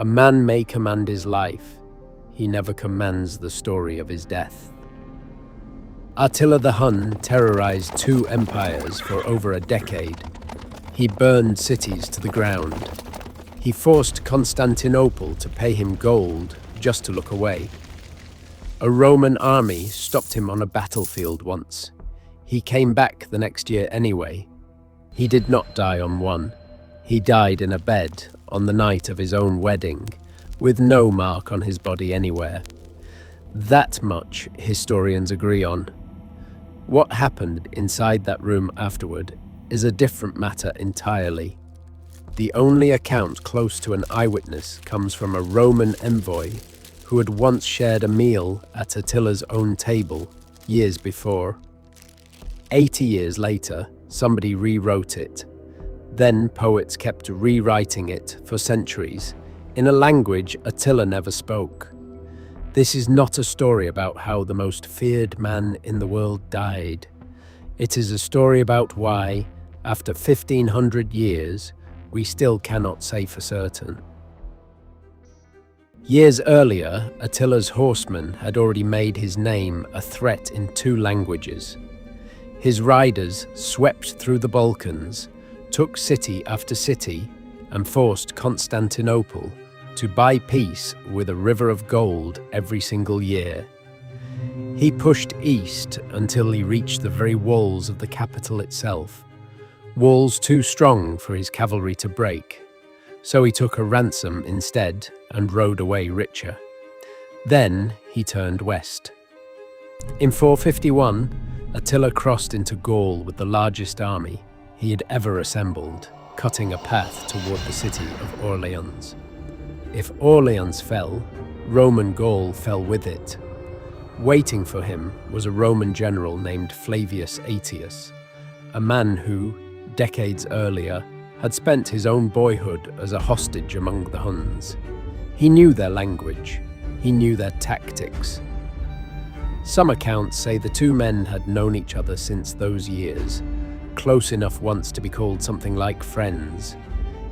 A man may command his life, he never commands the story of his death. Attila the Hun terrorized two empires for over a decade. He burned cities to the ground. He forced Constantinople to pay him gold just to look away. A Roman army stopped him on a battlefield once. He came back the next year anyway. He did not die on one. He died in a bed on the night of his own wedding, with no mark on his body anywhere. That much historians agree on. What happened inside that room afterward is a different matter entirely. The only account close to an eyewitness comes from a Roman envoy who had once shared a meal at Attila's own table years before. 80 years later, somebody rewrote it. Then poets kept rewriting it for centuries in a language Attila never spoke. This is not a story about how the most feared man in the world died. It is a story about why, after 1500 years, we still cannot say for certain. Years earlier, Attila's horsemen had already made his name a threat in two languages. His riders swept through the Balkans, took city after city, and forced Constantinople to buy peace with a river of gold every single year. He pushed east until he reached the very walls of the capital itself, walls too strong for his cavalry to break. So he took a ransom instead and rode away richer. Then he turned west. In 451, Attila crossed into Gaul with the largest army he had ever assembled, cutting a path toward the city of Orleans. If Orleans fell, Roman Gaul fell with it. Waiting for him was a Roman general named Flavius Aetius, a man who, decades earlier, had spent his own boyhood as a hostage among the Huns. He knew their language. He knew their tactics. Some accounts say the two men had known each other since those years, close enough once to be called something like friends.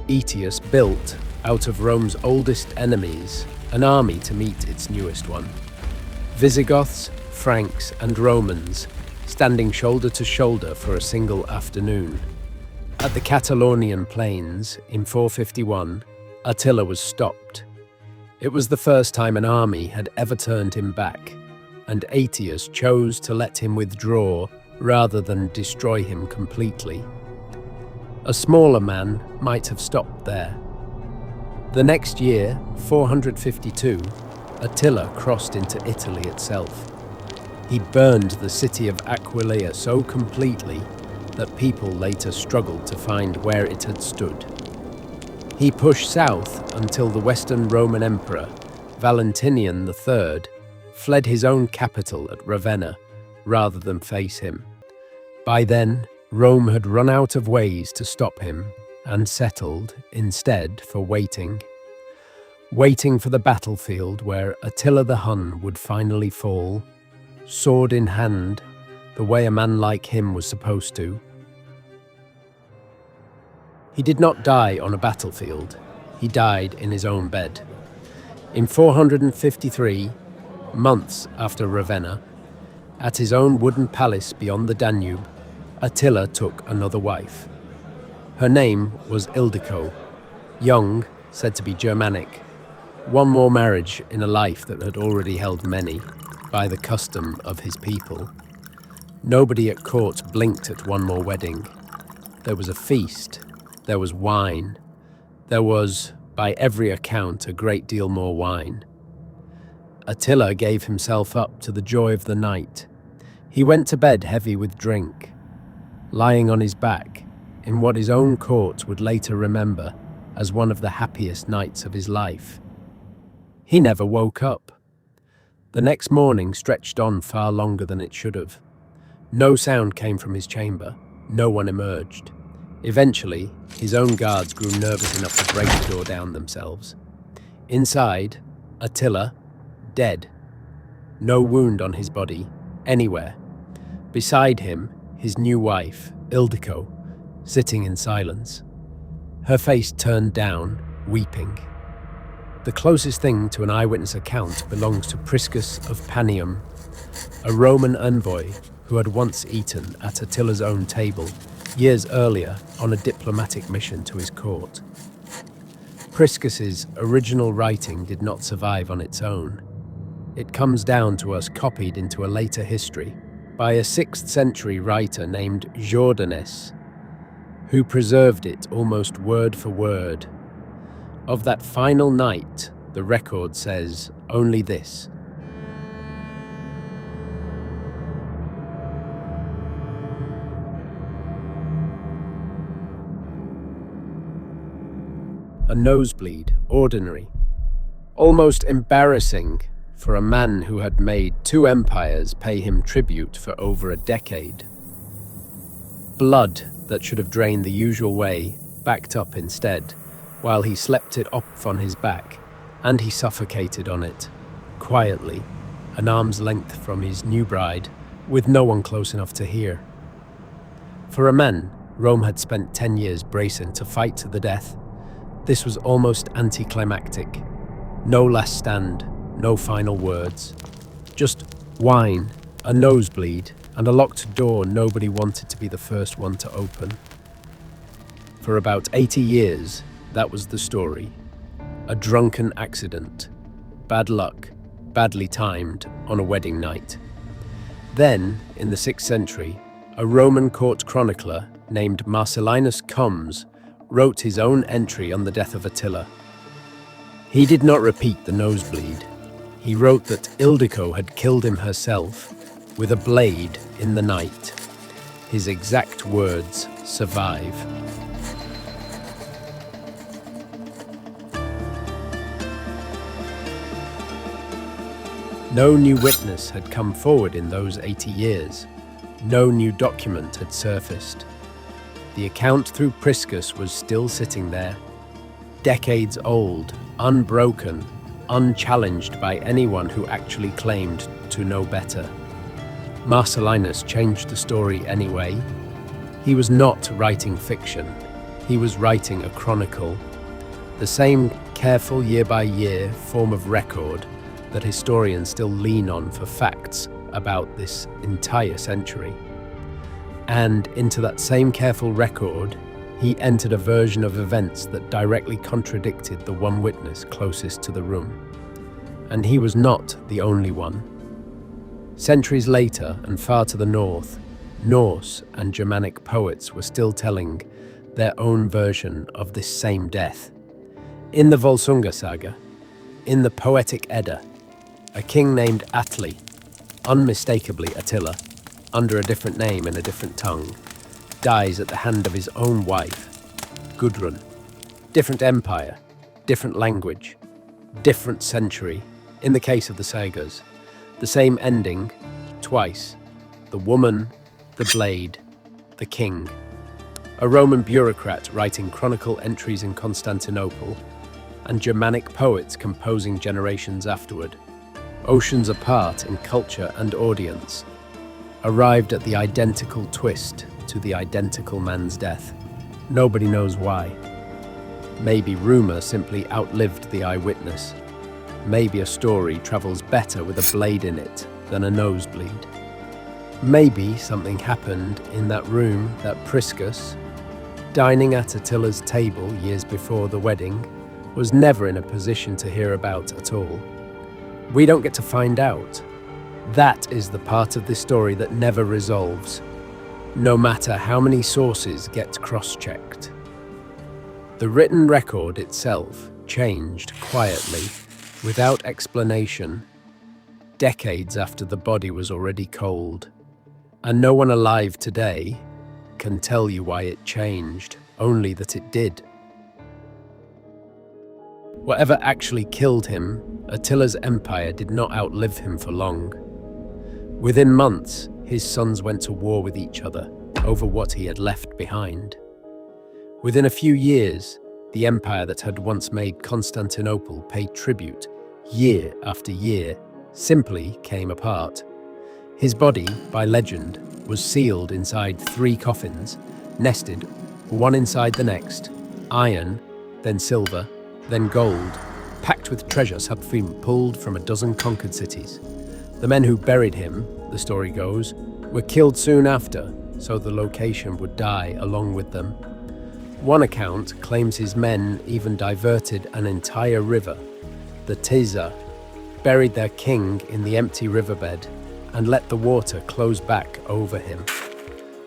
Aetius built, out of Rome's oldest enemies, an army to meet its newest one. Visigoths, Franks, and Romans, standing shoulder to shoulder for a single afternoon. At the Catalonian plains in 451, Attila was stopped. It was the first time an army had ever turned him back, and Aetius chose to let him withdraw rather than destroy him completely. A smaller man might have stopped there. The next year, 452, Attila crossed into Italy itself. He burned the city of Aquileia so completely that people later struggled to find where it had stood. He pushed south until the Western Roman Emperor, Valentinian III, fled his own capital at Ravenna rather than face him. By then, Rome had run out of ways to stop him and settled, instead, for waiting. Waiting for the battlefield where Attila the Hun would finally fall, sword in hand, the way a man like him was supposed to. He did not die on a battlefield. He died in his own bed. In 453, months after Ravenna, at his own wooden palace beyond the Danube, Attila took another wife. Her name was Ildiko, young, said to be Germanic. One more marriage in a life that had already held many, by the custom of his people. Nobody at court blinked at one more wedding. There was a feast, there was wine, there was, by every account, a great deal more wine. Attila gave himself up to the joy of the night. He went to bed heavy with drink, lying on his back in what his own court would later remember as one of the happiest nights of his life. He never woke up. The next morning stretched on far longer than it should have. No sound came from his chamber. No one emerged. Eventually, his own guards grew nervous enough to break the door down themselves. Inside, Attila, dead. No wound on his body, anywhere. Beside him, his new wife, Ildiko, sitting in silence. Her face turned down, weeping. The closest thing to an eyewitness account belongs to Priscus of Panium, a Roman envoy who had once eaten at Attila's own table years earlier on a diplomatic mission to his court. Priscus's original writing did not survive on its own. It comes down to us copied into a later history by a 6th century writer named Drunkenness, who preserved it almost word for word. Of that final night, the record says only this: a nosebleed, ordinary, almost embarrassing for a man who had made 2 empires pay him tribute for over a decade. Blood that should have drained the usual way backed up instead, while he slept it off on his back, and he suffocated on it, quietly, an arm's length from his new bride, with no one close enough to hear. For a man Rome had spent 10 years bracing to fight to the death, this was almost anticlimactic. No last stand, no final words. Just wine, a nosebleed, and a locked door nobody wanted to be the first one to open. For about 80 years, that was the story. A drunken accident. Bad luck, badly timed on a wedding night. Then, in the 6th century, a Roman court chronicler named Marcellinus Comes wrote his own entry on the death of Attila. He did not repeat the nosebleed. He wrote that Ildiko had killed him herself with a blade in the night. His exact words survive. No new witness had come forward in those 80 years. No new document had surfaced. The account through Priscus was still sitting there, decades old, unbroken, unchallenged by anyone who actually claimed to know better. Marcellinus changed the story anyway. He was not writing fiction. He was writing a chronicle, the same careful year-by-year form of record that historians still lean on for facts about this entire century. And into that same careful record, he entered a version of events that directly contradicted the one witness closest to the room. And he was not the only one. Centuries later, and far to the north, Norse and Germanic poets were still telling their own version of this same death. In the Volsunga saga, in the poetic Edda, a king named Atli, unmistakably Attila, under a different name in a different tongue, dies at the hand of his own wife, Gudrun. Different empire, different language, different century. In the case of the sagas, the same ending, twice. The woman, the blade, the king. A Roman bureaucrat writing chronicle entries in Constantinople, and Germanic poets composing generations afterward. Oceans apart in culture and audience, arrived at the identical twist to the identical man's death. Nobody knows why. Maybe rumor simply outlived the eyewitness. Maybe a story travels better with a blade in it than a nosebleed. Maybe something happened in that room that Priscus, dining at Attila's table years before the wedding, was never in a position to hear about at all. We don't get to find out. That is the part of this story that never resolves, no matter how many sources get cross-checked. The written record itself changed quietly, without explanation, decades after the body was already cold. And no one alive today can tell you why it changed, only that it did. Whatever actually killed him, Attila's empire did not outlive him for long. Within months, his sons went to war with each other over what he had left behind. Within a few years, the empire that had once made Constantinople pay tribute year after year simply came apart. His body, by legend, was sealed inside 3 coffins, nested, one inside the next, iron, then silver, then gold, packed with treasures had been pulled from a dozen conquered cities. The men who buried him, the story goes, were killed soon after, so the location would die along with them. One account claims his men even diverted an entire river, the Tisa, buried their king in the empty riverbed, and let the water close back over him.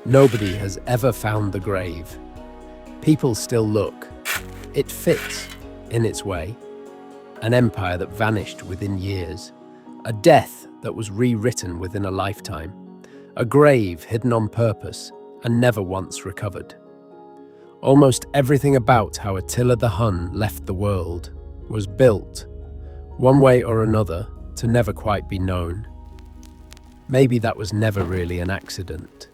Nobody has ever found the grave. People still look. It fits, in its way. An empire that vanished within years. A death that was rewritten within a lifetime. A grave hidden on purpose and never once recovered. Almost everything about how Attila the Hun left the world was built, one way or another, to never quite be known. Maybe that was never really an accident.